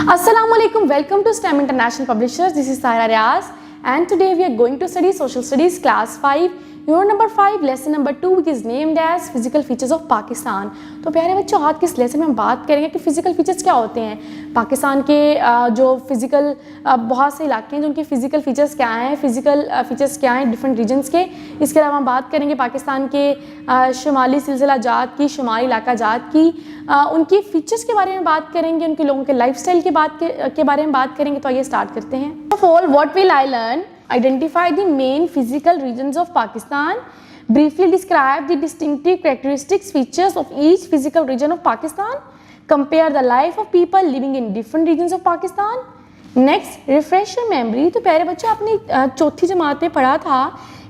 Assalamualaikum, welcome to STEM International Publishers. This is Sahira Riaz and today we are going to study Social Studies Class 5, Unit number 5, Lesson number 2 which is named as Physical Features of Pakistan. तो प्यारे बच्चों, आज के इस lesson में हम बात करेंगे कि फ़िज़िकल फीचर्स क्या होते हैं, पाकिस्तान के जो फ़िज़िकल बहुत से इलाके हैं जो उनके फ़िज़िकल फीचर्स क्या हैं, फ़िज़िकल फीचर्स क्या हैं डिफरेंट रीजन्स के। इसके अलावा हम बात करेंगे पाकिस्तान के शुमाली सिलसिला जात की, शुमाली इलाका जात की, उनकी फ़ीचर्स के बारे में बात करेंगे, उनके लोगों के लाइफस्टाइल के बारे में बात करेंगे। तो आइए स्टार्ट करते हैं। First of all, what will I learn? Identify the main physical regions of Pakistan. Briefly describe the distinctive characteristics, features of each physical region of Pakistan. Compare the life of people living in different regions of Pakistan. Next, refresh your memory. तो प्यारे बच्चों, आपने चौथी जमात में पढ़ा था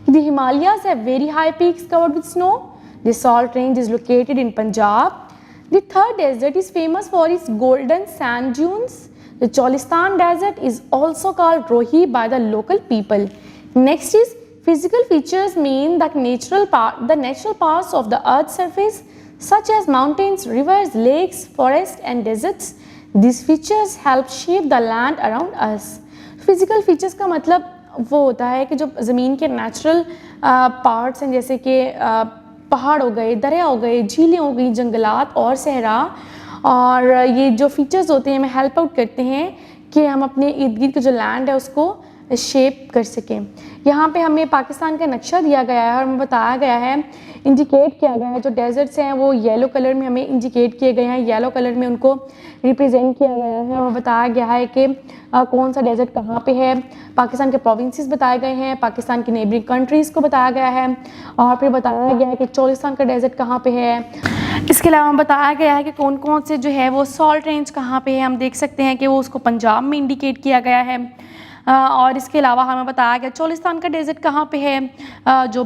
कि the Himalayas have very high peaks covered with snow. The Salt Range is located in Punjab. The third desert is famous for its golden sand dunes. The Cholistan desert is also called Rohi by the local people. Next is physical features mean the natural parts of the earth's surface such as mountains, rivers, lakes, forests and deserts. These features help shape the land around us. Physical features का मतलब वो होता है कि जो ज़मीन के natural parts हैं, जैसे कि पहाड़ हो गए, दरिया हो गए, झीलें हो गई, जंगलात और सहरा, और ये जो फीचर्स होते हैं हमें हेल्प आउट करते हैं कि हम अपने इर्द गिर्द का जो लैंड है उसको शेप कर सकें। यहाँ पे हमें पाकिस्तान का नक्शा दिया गया है और हमें बताया गया है, इंडिकेट किया गया है, जो डेजर्ट्स हैं वो येलो कलर में हमें इंडिकेट किए गए हैं, येलो कलर में उनको रिप्रेजेंट किया गया है और बताया गया है कि कौन सा डेजर्ट कहाँ पे है। पाकिस्तान के प्रोविंसेस बताए गए हैं, पाकिस्तान की नेबरिंग कंट्रीज़ को बताया गया है और फिर बताया गया है कि चोलिस्तान का डेजर्ट कहाँ पे है। इसके अलावा हमें बताया गया है कि कौन कौन से जो है वो सॉल्ट रेंज कहाँ पे है। हम देख सकते हैं कि वो उसको पंजाब में इंडिकेट किया गया है और इसके अलावा हमें बताया गया चोलिस्तान का डेजर्ट कहाँ पे है, जो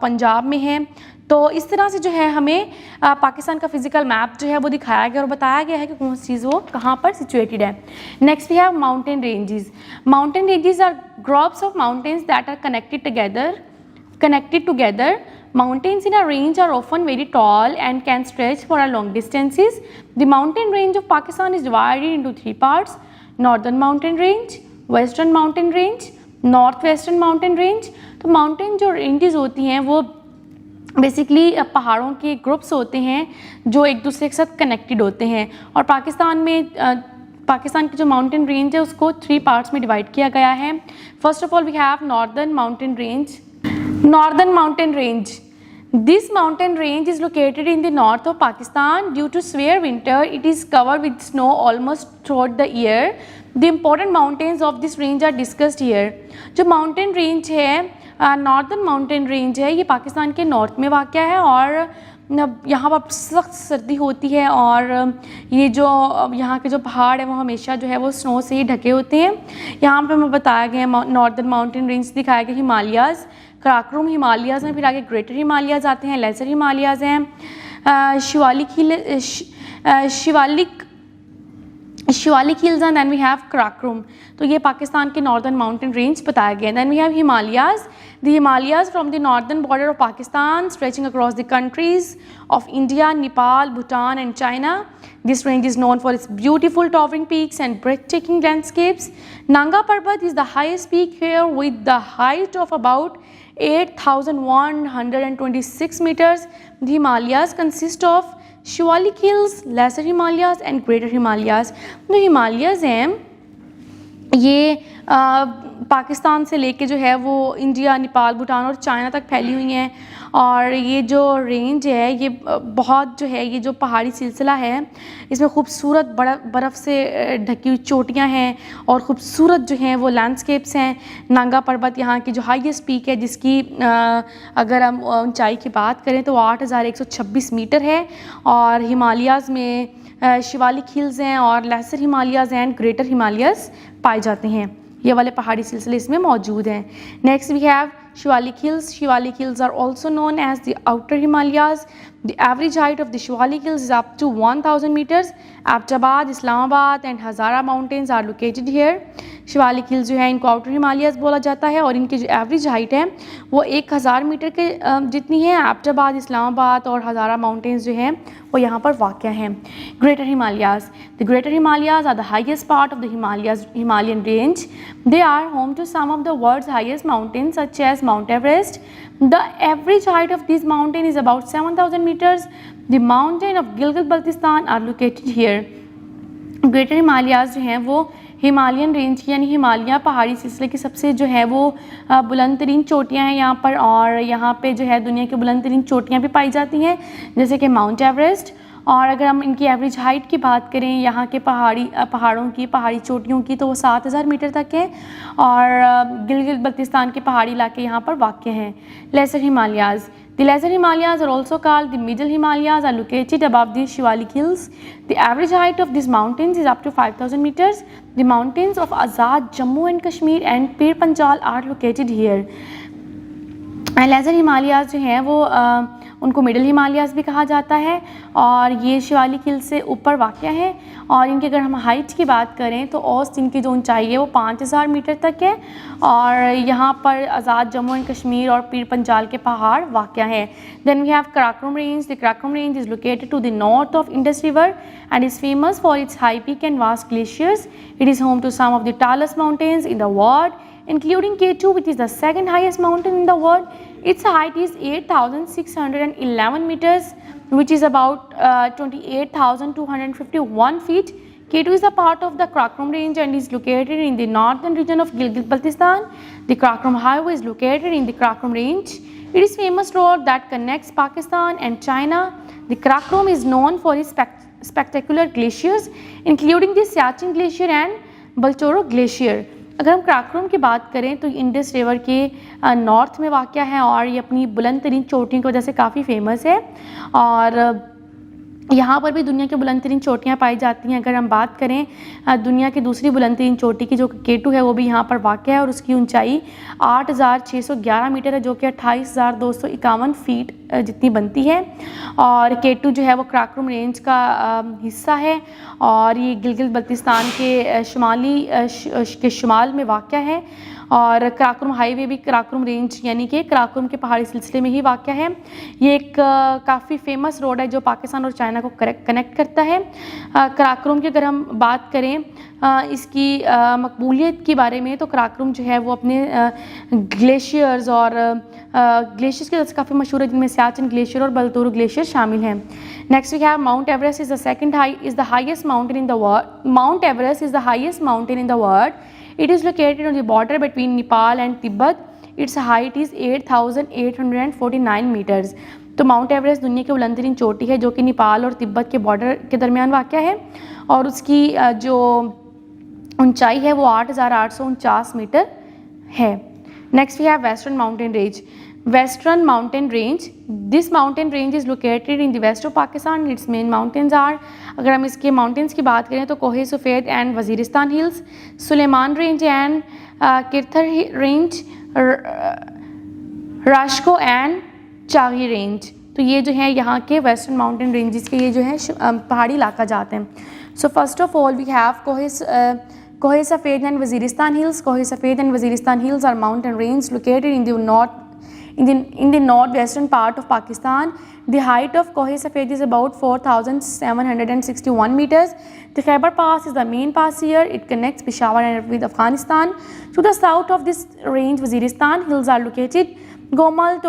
पंजाब में है। तो इस तरह से जो है हमें पाकिस्तान का फिजिकल मैप जो है वो दिखाया गया और बताया गया है कि कौन सी चीज़ वो कहाँ पर सिचुएटेड है। Next we have mountain ranges. Mountain ranges are groups of mountains that are connected together. Mountains in a range are often very tall and can stretch for a long distances. The mountain range of Pakistan is divided into three parts: Northern Mountain Range, Western Mountain Range, Northwestern Mountain Range. तो mountain जो ranges होती हैं वो basically पहाड़ों के groups होते हैं जो एक दूसरे के साथ कनेक्टेड होते हैं और पाकिस्तान की जो माउंटेन रेंज है उसको थ्री पार्ट्स में डिवाइड किया गया है। First of all we have northern mountain range. Northern Mountain Range. This mountain range is located in the north of Pakistan. Due to severe winter, it is covered with snow almost throughout the year. The important mountains of this range are discussed here. जो mountain range है, Northern Mountain Range है, ये पाकिस्तान के north में वाक़या है और यहाँ पर सख्त सर्दी होती है और ये जो यहाँ के जो पहाड़ है वो हमेशा जो है वो स्नो से ही ढके होते हैं। यहाँ पे हमें बताया गया है नॉर्दर्न माउंटेन रेंज दिखाया गया, हिमालयाज़, कराकोरम हिमालयाज़ में, फिर आगे ग्रेटर हिमालयाज़ आते हैं, लेसर हिमालयाज़ हैं, Shivalik hills and then we have Karakoram. तो ये पाकिस्तान के नॉर्दर्न माउंटेन रेंज बताया गया है। Then we have Himalayas. The Himalayas from the northern border of Pakistan stretching across the countries of India, Nepal, Bhutan and China. This range is known for its beautiful towering peaks and breathtaking landscapes. Nanga Parbat is the highest peak here with the height of about 8,126 meters. The Himalayas consist of Shivalik Hills, Lesser Himalayas and Greater Himalayas. जो Himalayas हैं ये पाकिस्तान से लेके जो है वो India, Nepal, Bhutan और China तक फैली हुई हैं और ये जो रेंज है ये बहुत जो है ये जो पहाड़ी सिलसिला है इसमें खूबसूरत बर्फ़ से ढकी हुई चोटियाँ हैं और ख़ूबसूरत जो हैं वो लैंडस्केप्स हैं। नांगा पर्वत यहाँ की जो हाईएस्ट पीक है जिसकी अगर हम ऊंचाई की बात करें तो 8,126 मीटर है और हिमालयाज़ में शिवालिक हिल्स हैं और lesser Himalayas and greater Himalayas पाए जाते हैं। ये वाले पहाड़ी सिलसिले इसमें मौजूद हैं। Next we have Shivalik hills. Shivalik hills are also known as the outer Himalayas. The average height of the Shivalik hills is up to 1,000 meters. Abbottabad, Islamabad and Hazara mountains are located here. Shivalik hills जो है इनको आउटर हिमालयाज़ बोला जाता है और इनकी जो average height है वो 1000 मीटर के जितनी है। एबटाबाद, इस्लामाबाद और हज़ारा माउंटेन्स जो हैं वो यहाँ पर वाक़ हैं। Greater Himalayas, the greater Himalayas are the highest part of the Himalayan range. They are home to some of the world's highest mountains such as Mount Everest. The average height of this mountain is about 7000 meters. The mountain of Gilgit-Baltistan are located here. Greater Himalayas जो हैं वो Himalayan range की यानी हिमालय पहाड़ी सिलसिले की सबसे जो है वो बुलंद तरीन चोटियाँ हैं यहाँ पर, और यहाँ पे जो है दुनिया की बुलंद तरीन चोटियाँ भी पाई जाती हैं जैसे कि माउंट एवरेस्ट। और अगर हम इनकी एवरेज हाइट की बात करें यहाँ के पहाड़ी चोटियों की तो वो 7000 मीटर तक है, और गिलगित बल्तिस्तान के पहाड़ी इलाके यहाँ पर वाक़ हैं। Lesser Himalayas, the lesser Himalayas are also called the middle Himalayas, are located above the Shivalik hills. The average height of these mountains is up to 5000 meters. The mountains of Azad, Jammu and Kashmir and Pir Panjal are located here. Laser Himalayas जो हैं वो उनको middle Himalayas भी कहा जाता है और ये शिवालिक हिल से ऊपर वाक़ है। और इनकी अगर हम हाइट की बात करें तो औसत इनकी जो ऊंचाई है वो 5000 मीटर तक है, और यहाँ पर आज़ाद जम्मू एंड कश्मीर और पीर पंजाल के पहाड़ वाक़ हैं। Then we have Karakoram range. The Karakoram range is located to the north of Indus river and is famous for its high peak and vast glaciers. It is home to some of the tallest mountains in the world, including K2, which is the second highest mountain in the world. Its height is 8611 meters, which is about 28,251 feet. K2 is a part of the Karakoram range and is located in the northern region of Gilgit-Baltistan. The Karakoram highway is located in the Karakoram range. It is a famous road that connects Pakistan and China. The Karakoram is known for its spectacular glaciers, including the Siachen Glacier and Baltoro Glacier. अगर हम कराकोरम की बात करें तो Indus river के north में वाक़ है और ये अपनी बुलंद तरीन चोटियों की वजह से काफ़ी फेमस है, और यहाँ पर भी दुनिया की बुलंद तरीन चोटियाँ पाई जाती हैं। अगर हम बात करें दुनिया की दूसरी बुलंद तरीन चोटी की जो K2 है वो भी यहाँ पर वाक़ है और उसकी ऊंचाई 8611 मीटर है जो कि 28,251 फीट जितनी बनती है। और K2 जो है वो कराकोरम रेंज का हिस्सा है और ये गिलगित बल्तिस्तान के शुमाल में वाक़ है, और कराकोरम हाईवे भी कराकोरम रेंज यानी कि कराकोरम के पहाड़ी सिलसिले में ही वाक़ है। ये एक काफ़ी फेमस रोड है जो पाकिस्तान और चाइना को कनेक्ट करता है। कराकोरम की अगर हम बात करें इसकी मकबूलियत के बारे में तो कराकोरम जो है वो अपने ग्लेशियर्स की वजह से काफ़ी मशहूर है, जिनमें सियाचिन ग्लेशियर और बलतोरो ग्लेशियर शामिल हैं। Next we have Mount Everest is the highest mountain in the world. Mount Everest is the highest mountain in the world. It is located on the border between Nepal and Tibet. Its height is 8,849 meters. तो mount Everest दुनिया की बुलंद तरीन चोटी है जो कि नेपाल और तिब्बत के बॉर्डर के दरमियान वाक़ है और उसकी जो ऊंचाई है वो 8,849 मीटर है। Next we have western mountain range. Western mountain range. This mountain range is located in the west of Pakistan. Its main mountains are, अगर हम इसके mountains की बात करें तो Kohe Safed and Waziristan hills, Sulaiman range and Kirthar range, Raskoh and Chagai range. तो ये जो है यहाँ के वेस्टर्न माउंटेन रेंजेस के ये जो है पहाड़ी इलाका जाते हैं। So first of all we have Kohe Safed and Waziristan hills. Kohe Safed and Waziristan hills are mountain range located in the northwestern part of Pakistan. The height of Kohe Safed is about 4,761 meters. The Khyber Pass is the main pass here. It connects Peshawar with Afghanistan. To the south of this range, Waziristan hills are located. Gomal,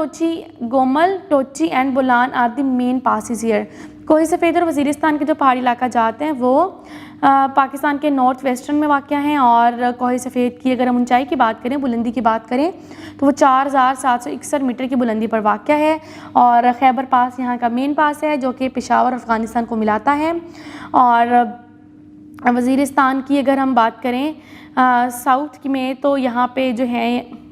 Tochi and Bolan are the main passes here. कोहे सफ़ेद और वज़ीरिस्तान के जो पहाड़ी इलाका जाते हैं वो पाकिस्तान के नॉर्थ वेस्टर्न में वाक़ हैं, और कोहे सफ़ेद की अगर हम ऊंचाई की बात करें, बुलंदी की बात करें तो वो 4,761 मीटर की बुलंदी पर वाक़ है, और खैबर पास यहाँ का मेन पास है जो कि पेशावर अफ़गानिस्तान को मिलाता है। और वज़ीरिस्तान की अगर हम बात करें साउथ में तो यहाँ पे जो है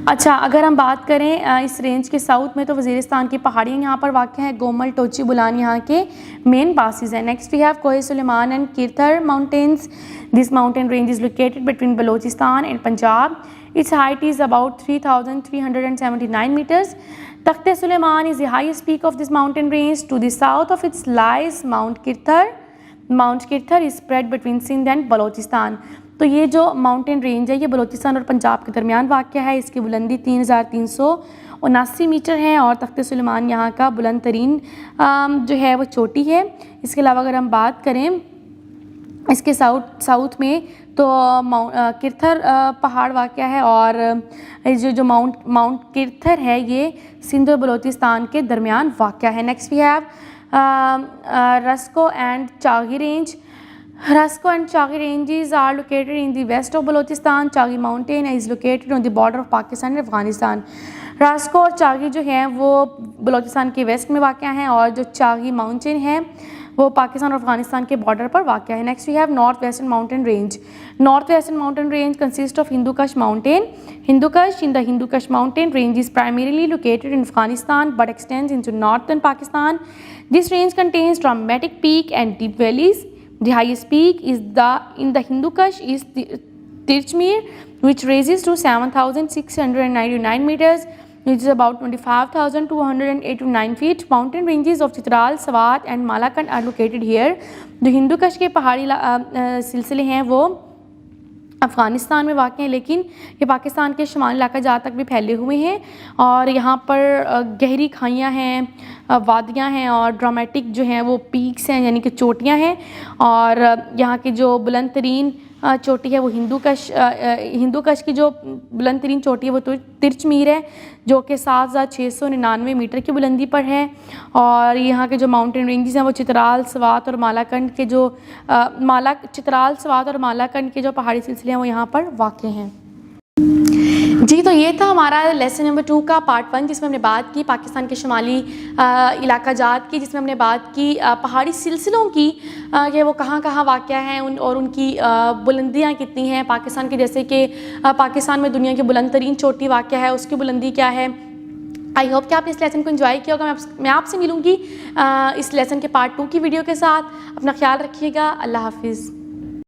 अगर हम बात करें इस रेंज के साउथ में तो वज़ीरिस्तान की पहाड़ियाँ यहाँ पर वाक़ हैं। गोमल, टोची, बुलान यहाँ के मेन पासेस हैं। Next we have Kohe Sulaiman and Kirthar mountains. This mountain range is located between Balochistan and Punjab. Its height is about 3,379 metres. Takhte Sulaiman is the highest peak of this mountain range. To the south of its lies mount Kirthar. Mount Kirthar is spread between Sindh and Balochistan. तो ये जो mountain range है ये बलोचिस्तान और पंजाब के दरमियान वाक़ है। इसकी बुलंदी 3379 मीटर है और तख्त सुलेमान यहाँ का बुलंद तरीन जो है वो चोटी है। इसके अलावा अगर हम बात करें इसके साउथ में तो किरथर पहाड़ वाक़ है और जो माउंट किरथर है ये सिंध और बलोचिस्तान के दरमियान वाक़ है। Next we have Raskoh and Chagai range. Rasco and Chagi ranges are located in the west of Balochistan. Chagi mountain is located on the border of Pakistan and Afghanistan. Roscoe और चागी जो हैं वो बलोचिस्तान के वेस्ट में वाक़ हैं और जो चागी माउंटेन है वो पाकिस्तान और अफगानिस्तान के बॉर्डर पर वाक़ है। Next we have north western mountain range. North western mountain range consist of Hindu Kush mountain. Hindu Kush in the Hindu Kush mountain range is primarily located in Afghanistan but extends into northern Pakistan. This range contains dramatic peak and deep valleys. The highest peak is in the Hindu Kush is Tirchmir, which rises to 7,699 meters, which is about 25,289 feet. Mountain ranges of Chitral, Swat and Malakand are located here. जो हिंदू कश के पहाड़ी सिलसिले हैं वो अफ़गानिस्तान में वाक़ हैं, लेकिन ये पाकिस्तान के शुमाली इलाका जहाँ तक भी फैले हुए हैं और यहाँ पर गहरी खाइयाँ हैं, वादियाँ हैं और ड्रामेटिक जो हैं वो पीक्स हैं यानी कि चोटियाँ हैं। और यहाँ की जो बुलंद तरीन चोटी है वो हिंदू कश की जो बुलंद तरीन चोटी है वो तो तिरचमीर है जो कि 7,699 मीटर की बुलंदी पर है। और यहाँ के जो माउंटेन रेंजेस हैं वो चित्राल, स्वात और मालाकंड के जो चित्राल, स्वात और मालाकंड के जो पहाड़ी सिलसिले हैं वो यहाँ पर वाक़ हैं। जी, तो ये था हमारा लेसन नंबर 2 का पार्ट 1 जिसमें हमने बात की पाकिस्तान के शुमाली इलाका जात की, जिसमें हमने बात की पहाड़ी सिलसिलों की कि वो कहाँ कहाँ वाक़या हैं और उनकी बुलंदियाँ कितनी हैं पाकिस्तान की। जैसे कि पाकिस्तान में दुनिया की बुलंद तरीन चोटी वाक़या है, उसकी बुलंदी क्या है। आई होप कि आपने इस लेसन को एंजॉय किया होगा। मैं आपसे मिलूँगी इस लेसन के पार्ट 2 की वीडियो के साथ। अपना ख्याल रखिएगा। अल्लाह हाफिज़।